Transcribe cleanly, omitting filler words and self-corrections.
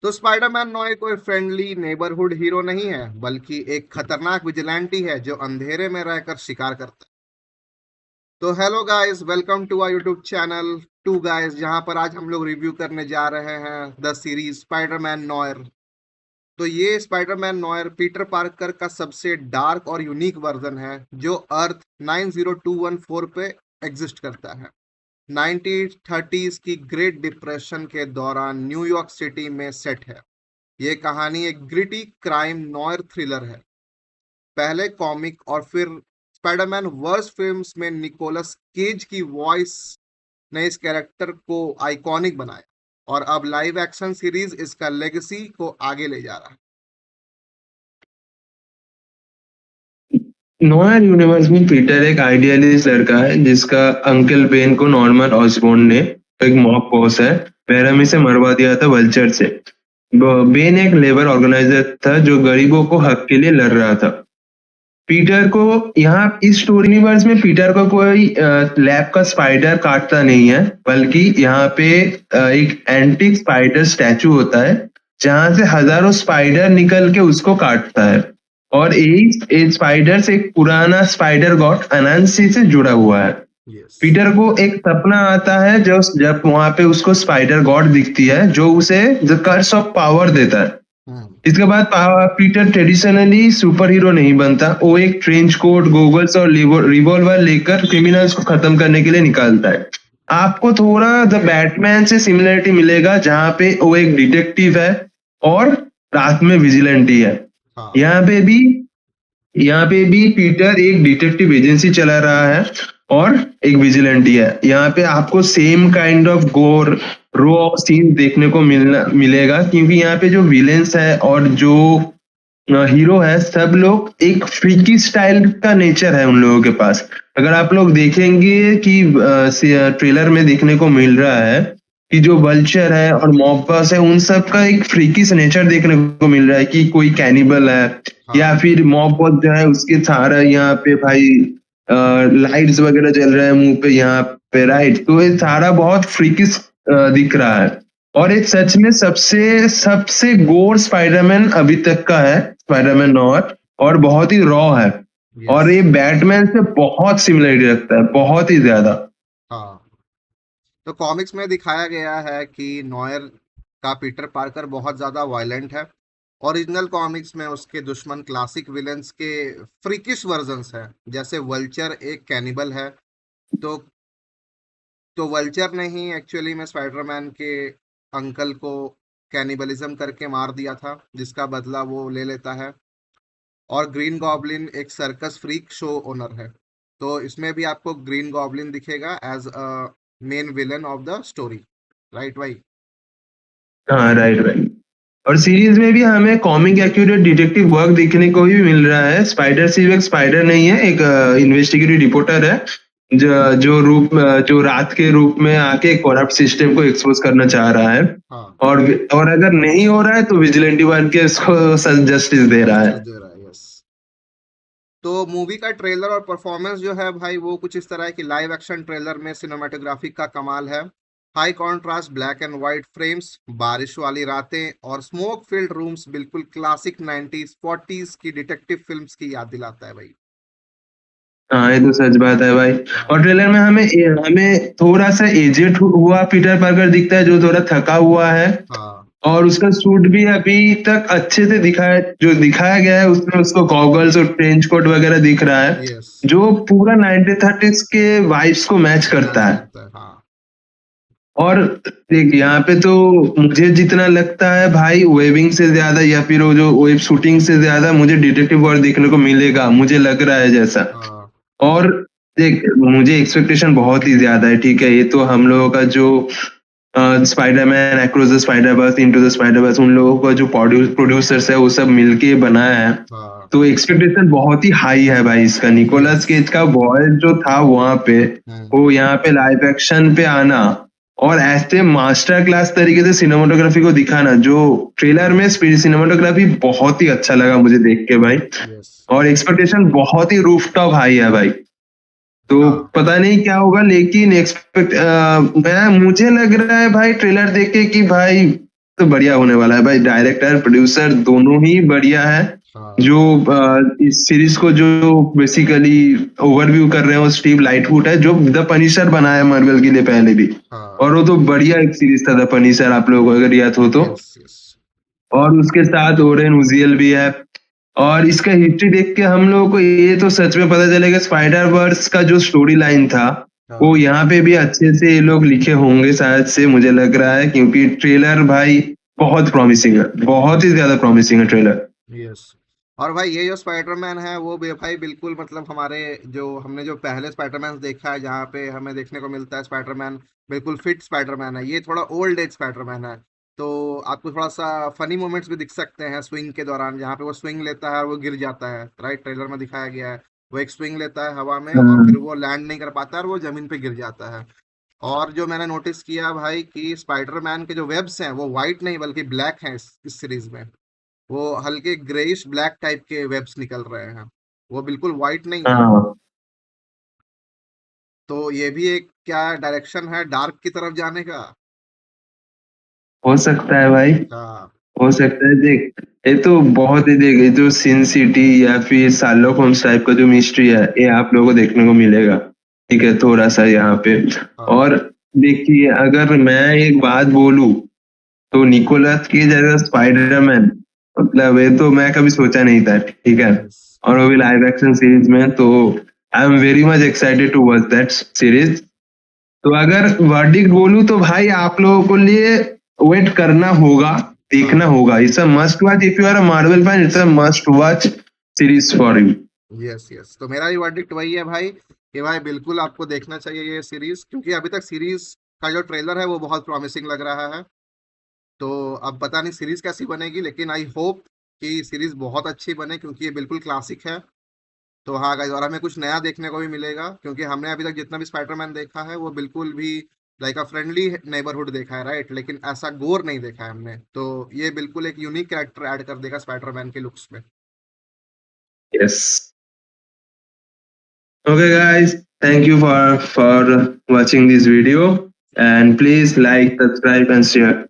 तो स्पाइडरमैन नॉय कोई friendly neighbourhood hero नहीं है, बल्कि एक खतरनाक विजिलेंटी है जो अंधेरे में रहकर शिकार करता है। तो hello guys, welcome to our YouTube channel to guys, जहां पर आज हम लोग रिव्यू करने जा रहे हैं द सीरीज स्पाइडरमैन नॉयर। तो ये स्पाइडरमैन नॉयर पीटर पार्कर का सबसे डार्क और यूनिक वर्जन है, जो अर्थ 90214 पे एग्जिस्ट करता है। 1930s की ग्रेट डिप्रेशन के दौरान न्यूयॉर्क सिटी में सेट है। ये कहानी एक ग्रिटी क्राइम नॉयर थ्रिलर है। पहले कॉमिक और फिर स्पाइडरमैन वर्स फिल्म्स में निकोलस केज की वॉइस ने इस कैरेक्टर को आइकॉनिक बनाया, और अब लाइव एक्शन सीरीज इसका लेगेसी को आगे ले जा रहा है। नोयर यूनिवर्स में पीटर एक आइडियलिस्ट लड़का है जिसका अंकल बेन को नॉर्मन ऑसबॉर्न ने, एक मॉब बॉस है, पैरामी से मरवा दिया था वल्चर से। बेन एक लेबर ऑर्गेनाइजर था जो गरीबों को हक के लिए लड़ रहा था। पीटर को यहाँ इस स्टोरी यूनिवर्स में पीटर को कोई लैब का स्पाइडर काटता नहीं है, बल्कि यहाँ पे एक एंटिक स्पाइडर स्टैचू होता है जहां से हजारों स्पाइडर निकल के उसको काटता है। और यही स्पाइडर से एक पुराना स्पाइडर गॉड अनांसी से जुड़ा हुआ है। यस। पीटर को एक सपना आता है जो जब वहां पे उसको स्पाइडर गॉड दिखती है जो उसे द कर्स ऑफ पावर देता है। इसके बाद पीटर ट्रेडिशनली सुपर हीरो नहीं बनता, वो एक ट्रेंच कोट, गोगल्स और रिवॉल्वर लेकर क्रिमिनल्स को खत्म करने के लिए निकालता है। आपको थोड़ा द बैटमैन से सिमिलरिटी मिलेगा जहां पे वो एक डिटेक्टिव है और रात में विजिलेंटी है। हाँ। यहाँ पे भी पीटर एक डिटेक्टिव एजेंसी चला रहा है और एक विजिलेंटी है। यहाँ पे आपको सेम काइंड ऑफ गोर रो सीन देखने को मिलेगा, क्योंकि यहाँ पे जो विलेंस है और जो हीरो है सब लोग एक फ्रीकी स्टाइल का नेचर है उन लोगों के पास। अगर आप लोग देखेंगे कि ट्रेलर में देखने को मिल रहा है कि जो वल्चर है और मॉब बॉस है उन सब का एक फ्रीकी सा नेचर देखने को मिल रहा है कि कोई कैनिबल है या फिर मॉब बॉस जो है उसके सारा यहाँ पे भाई लाइट्स वगैरह जल रहा है मुंह पे यहाँ पे, राइट। तो ये सारा बहुत फ्रीकी दिख रहा है और ये सच में सबसे सबसे गोर स्पाइडरमैन अभी तक का है, स्पाइडरमैन नॉट, और बहुत ही रॉ है। और ये बैटमैन से बहुत सिमिलरिटी रखता है, बहुत ही ज्यादा। हाँ। तो कॉमिक्स में दिखाया गया है कि नॉयर का पीटर पार्कर बहुत ज़्यादा वायलेंट है। ओरिजिनल कॉमिक्स में उसके दुश्मन क्लासिक विलेंस के फ्रिकिश वर्जन्स हैं, जैसे वल्चर एक कैनिबल है। तो वल्चर ने ही एक्चुअली में स्पाइडरमैन के अंकल को कैनिबलिज्म करके मार दिया था, जिसका बदला वो ले लेता है। और ग्रीन गॉब्लिन एक सर्कस फ्रीक शो ओनर है। तो इसमें भी आपको ग्रीन गॉब्लिन दिखेगा as a main villain of the story. Right भाई? हाँ, राइट राइट। और सीरीज में भी हमें कॉमिक एक्यूरेट डिटेक्टिव वर्क देखने को भी मिल रहा है। स्पाइडर सिर्फ एक स्पाइडर नहीं है, एक इन्वेस्टिगेटिव रिपोर्टर है जो रात के रूप में आके करप्ट सिस्टम को एक्सपोज करना चाह रहा है। हाँ। और अगर नहीं हो रहा है तो विजिलेंटी बन के उसको जस्टिस दे रहा जस्टिस है। दे रहा है, यस। तो मूवी का ट्रेलर और परफॉर्मेंस जो है भाई, वो कुछ इस तरह है कि लाइव एक्शन ट्रेलर में सिनेमाटोग्राफी का कमाल है। High contrast black and white frames, बारिश वाली रातें और स्मोक फिल्ड रूम्स बिल्कुल क्लासिक 90s 40s की डिटेक्टिव फिल्म्स की याद दिलाता है भाई। हाँ, ये तो सच बात है भाई। और ट्रेलर में हमें थोड़ा सा एजेड हुआ पीटर पार्कर दिखता है जो थोड़ा थका हुआ है। हाँ। और उसका सूट भी अभी तक अच्छे से दिखाया गया है, उसमें उसको गॉगल्स और ट्रेंच कोट वगैरह दिख रहा है यस। जो पूरा 1930s के वाइब्स को मैच करता मैच है। करता है, हाँ। और देख यहाँ पे तो मुझे जितना लगता है भाई वेबिंग से ज्यादा या फिर वो जो वेब शूटिंग से ज्यादा मुझे डिटेक्टिव वर्क देखने को मिलेगा, मुझे लग रहा है जैसा। हाँ। और देख मुझे एक्सपेक्टेशन बहुत ही ज्यादा है, ठीक है। ये तो हम लोगों का जो Spiderman across the Spider-Verse, into the Spider-Verse, उन लोगों का जो प्रोड्यूसर्स है वो सब मिलके बनाया है। हाँ। तो एक्सपेक्टेशन बहुत ही हाई है भाई इसका। Nicolas yes. केज का वॉइस जो था वहां पे, वो यहाँ पे लाइव एक्शन पे आना और ऐसे मास्टर क्लास तरीके से सिनेमाटोग्राफी को दिखाना, जो ट्रेलर में सिनेमाटोग्राफी बहुत ही अच्छा लगा मुझे देख के भाई। यस। और एक्सपेक्टेशन बहुत ही रूफटॉप हाई है भाई। तो हाँ। पता नहीं क्या होगा, लेकिन मुझे लग रहा है भाई ट्रेलर देख के कि भाई तो बढ़िया होने वाला है भाई। डायरेक्टर प्रोड्यूसर दोनों ही बढ़िया है। हाँ जो इस सीरीज को जो बेसिकली ओवरव्यू कर रहे हैं वो स्टीव लाइटवुड है, जो द पनिशर बनाया मार्वल के लिए पहले भी। हाँ। और वो तो बढ़िया एक सीरीज था द पनिशर, आप लोगों को अगर याद हो तो। Yes yes. और उसके साथ ओरेन उजियल भी है। और इसका हिस्ट्री देख के हम लोगों को ये तो सच में पता चलेगा स्पाइडर वर्स का जो स्टोरी लाइन था वो हाँ यहाँ पे भी अच्छे से ये लोग लिखे होंगे शायद से, मुझे लग रहा है, क्योंकि ट्रेलर भाई बहुत प्रॉमिसिंग है, बहुत ही ज्यादा प्रॉमिसिंग है ट्रेलर। यस। और भाई ये जो स्पाइडरमैन है वो भी भाई बिल्कुल मतलब हमारे जो हमने जो पहले स्पाइडरमैन देखा है जहाँ पे हमें देखने को मिलता है स्पाइडरमैन बिल्कुल फिट स्पाइडरमैन है, ये थोड़ा ओल्ड एज स्पाइडरमैन है। तो आपको थोड़ा सा फनी मोमेंट्स भी दिख सकते हैं स्विंग के दौरान, जहाँ पे वो स्विंग लेता है और वो गिर जाता है, राइट, ट्रेलर में दिखाया गया है। वो एक स्विंग लेता है हवा में और फिर हाँ वो लैंड नहीं कर पाता और वो जमीन पे गिर जाता है। और जो मैंने नोटिस किया भाई कि स्पाइडरमैन के जो वेब्स हैं वो वाइट नहीं बल्कि ब्लैक हैं इस सीरीज में। वो हल्के ग्रेइश ब्लैक टाइप के वेब्स निकल रहे हैं, वो बिल्कुल वाइट नहीं है। हाँ, तो ये भी एक क्या डायरेक्शन है डार्क की तरफ जाने का। हो सकता है भाई, हाँ हो सकता है। देख, ये तो बहुत ही, देख, ये जो सिन सिटी या फिर शार्लॉक होम्स टाइप का जो मिस्ट्री है ये आप लोगों को देखने को मिलेगा। ठीक है, थोड़ा सा यहाँ पे। हाँ। और देखिए, अगर मैं एक बात बोलूं तो निकोलस की जगह स्पाइडरमैन, मतलब ये तो मैं कभी सोचा नहीं था, ठीक है। यस। और वो भी लाइव एक्शन सीरीज में, तो I am very much excited to watch that series. तो अगर वर्डिक्ट बोलूं तो भाई आप लोगों को लिए वेट करना होगा, देखना हाँ। होगा। It's a must watch if you are a Marvel fan, it's a must watch series for you. Yes yes, तो मेरा भी वर्डिक्ट वही है भाई कि भाई बिल्कुल आपको देखना चाहिए ये सीरीज, क्योंकि अभी तक सीरीज का जो ट्रेलर है वो बहुत प्रॉमिसिंग लग रहा है। तो अब पता नहीं सीरीज कैसी बनेगी, लेकिन आई होप कि सीरीज बहुत अच्छी बने क्योंकि ये बिल्कुल क्लासिक है। तो हाँ गाइस, और हमें कुछ नया देखने को भी मिलेगा क्योंकि हमने अभी तक जितना भी स्पाइडरमैन देखा है वो बिल्कुल भी लाइक अ फ्रेंडली नेबरहुड देखा है, राइट, लेकिन ऐसा गोर नहीं देखा है हमने। तो ये बिल्कुल एक यूनिक कैरेक्टर ऐड कर देगा स्पाइडरमैन के लुक्स में। Yes. Okay guys, thank you for watching this video, and please like, subscribe and share.